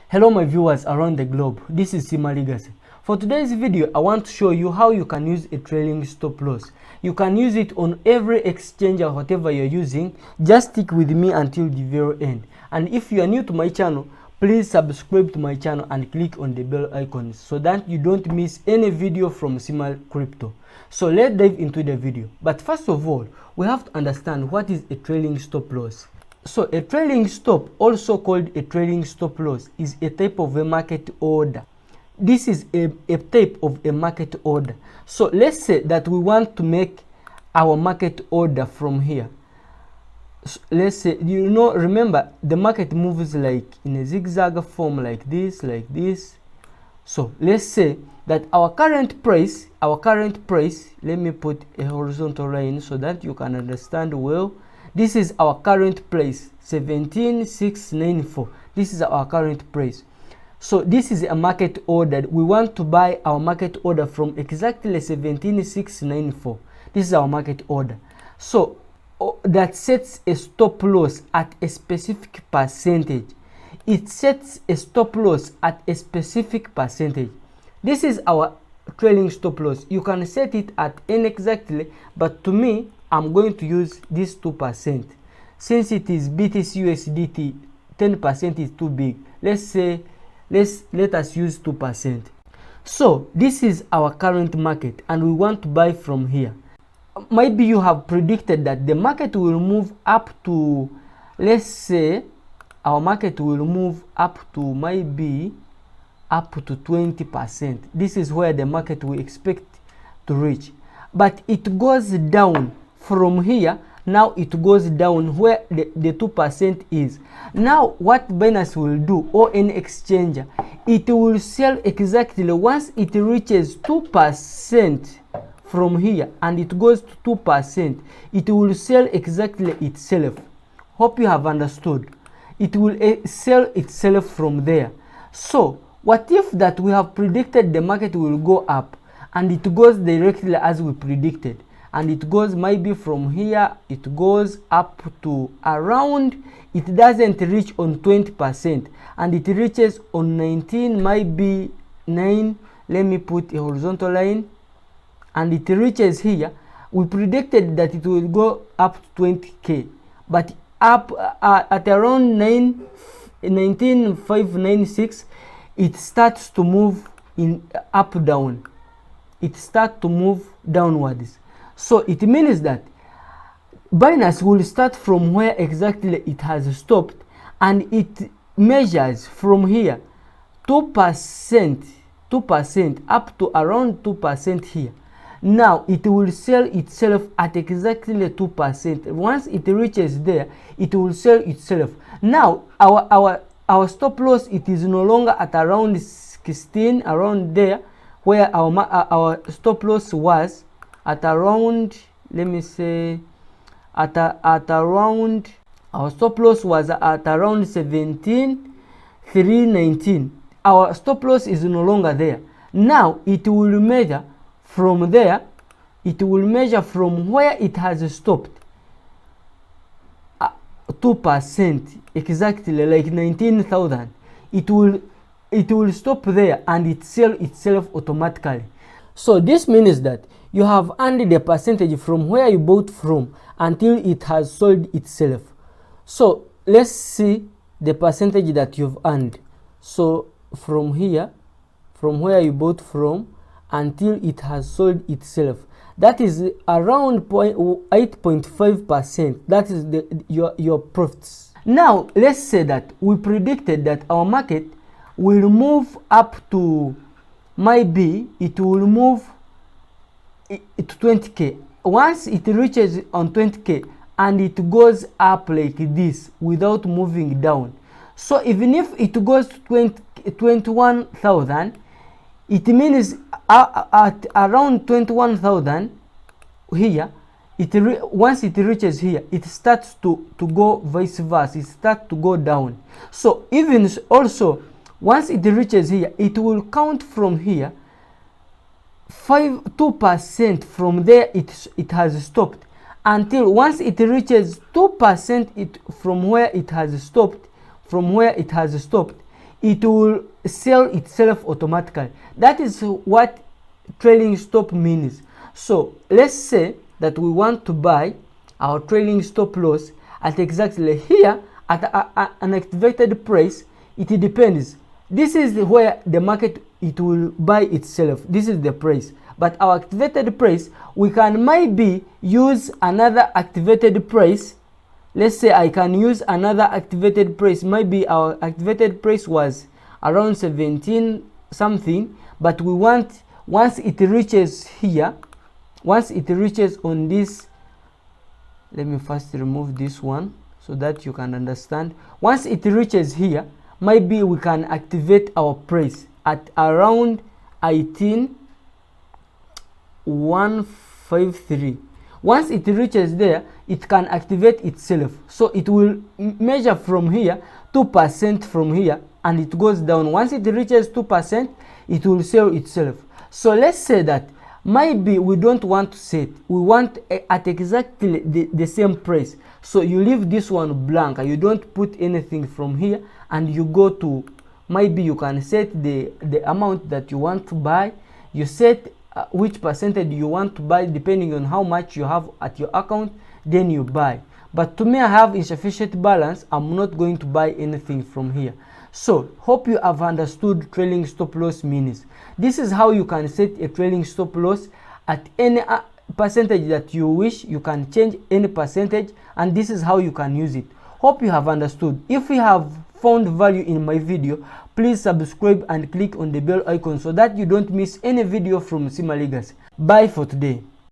Hello my viewers around the globe, this is Sima Legacy. For today's video, I want to show you how you can use a trailing stop loss. You can use it on every exchange or whatever you're using. Just stick with me until the very end. And if you are new to my channel, please subscribe to my channel and click on the bell icon so that you don't miss any video from Sima Crypto. So let's dive into the video. But first of all, we have to understand what is a trailing stop loss. So a trailing stop, also called a trailing stop loss, is a type of a market order. This is a type of a market order. So let's say that we want to make our market order from here. So let's say, remember the market moves like in a zigzag form like this. So let's say that our current price, let me put a horizontal line so that you can understand well. This is our current price, 17,694. This is our current price. So this is a market order. We want to buy our market order from exactly 17,694. This is our market order. So that sets a stop loss at a specific percentage. It sets a stop loss at a specific percentage. This is our trailing stop loss. You can set it at any exactly, but to me, I'm going to use this 2%. Since it is BTC USDT, 10% is too big. Let us use 2%. So this is our current market and we want to buy from here. Maybe you have predicted that the market will move up to, let's say our market will move up to maybe up to 20%. This is where the market will expect to reach. But it goes down from here. Now it goes down where the 2% is. Now what Binance will do, or any exchanger, it will sell exactly once it reaches 2% from here and it goes to 2%, it will sell exactly itself. Hope you have understood. It will sell itself from there. So what if that we have predicted the market will go up and it goes directly as we predicted, and it goes maybe from here, it goes up to around, it doesn't reach on 20% and it reaches on 19, maybe 9, let me put a horizontal line, and it reaches here. We predicted that it will go up to 20k, but up at around 19,596, it starts to move in up down. It starts to move downwards. So it means that Binance will start from where exactly it has stopped and it measures from here 2% up to around 2% here. Now it will sell itself at exactly 2%. Once it reaches there, it will sell itself. Now our stop loss, it is no longer at around 16, around there where our stop loss was at around, let me say, at around, our stop loss was at around 17,319. Our stop loss is no longer there. Now it will measure from there, it will measure from where it has stopped 2%, exactly like 19,000. It will stop there and it sell itself automatically. So this means that you have earned the percentage from where you bought from until it has sold itself. So let's see the percentage that you've earned. So from here, from where you bought from until it has sold itself, that is around 8.5%. That is your profits. Now let's say that we predicted that our market will move up to, maybe it will move to 20k. Once it reaches on 20k and it goes up like this without moving down, so even if it goes to 21,000, it means at around 21,000 here, once it reaches here, it starts to go vice versa, it starts to go down. So even also once it reaches here, it will count from here 2% from there. It has stopped until once it reaches 2% from where it has stopped, it will sell itself automatically. That is what trailing stop means. So let's say that we want to buy our trailing stop loss at exactly here at an activated price. It depends. This is where the market it will buy itself. This is the price. But our activated price, we can maybe use another activated price. Let's say I can use another activated price. Maybe our activated price was around 17 something, but we want, once it reaches here, once it reaches on this, let me first remove this one so that you can understand. Once it reaches here, maybe we can activate our price at around 18,153. Once it reaches there, it can activate itself. So it will measure from here 2% from here, and it goes down. Once it reaches 2%, it will sell itself. So let's say that maybe we don't want to set, we want at exactly the same price. So you leave this one blank, you don't put anything from here, and you go to, maybe you can set the amount that you want to buy. You set which percentage you want to buy depending on how much you have at your account, then you buy. But to me, I have insufficient balance. I'm not going to buy anything from here. So hope you have understood trailing stop loss means. This is how you can set a trailing stop loss at any percentage that you wish. You can change any percentage, and this is how you can use it. Hope you have understood. If you have found value in my video, please subscribe and click on the bell icon so that you don't miss any video from Sima Legacy. Bye for today.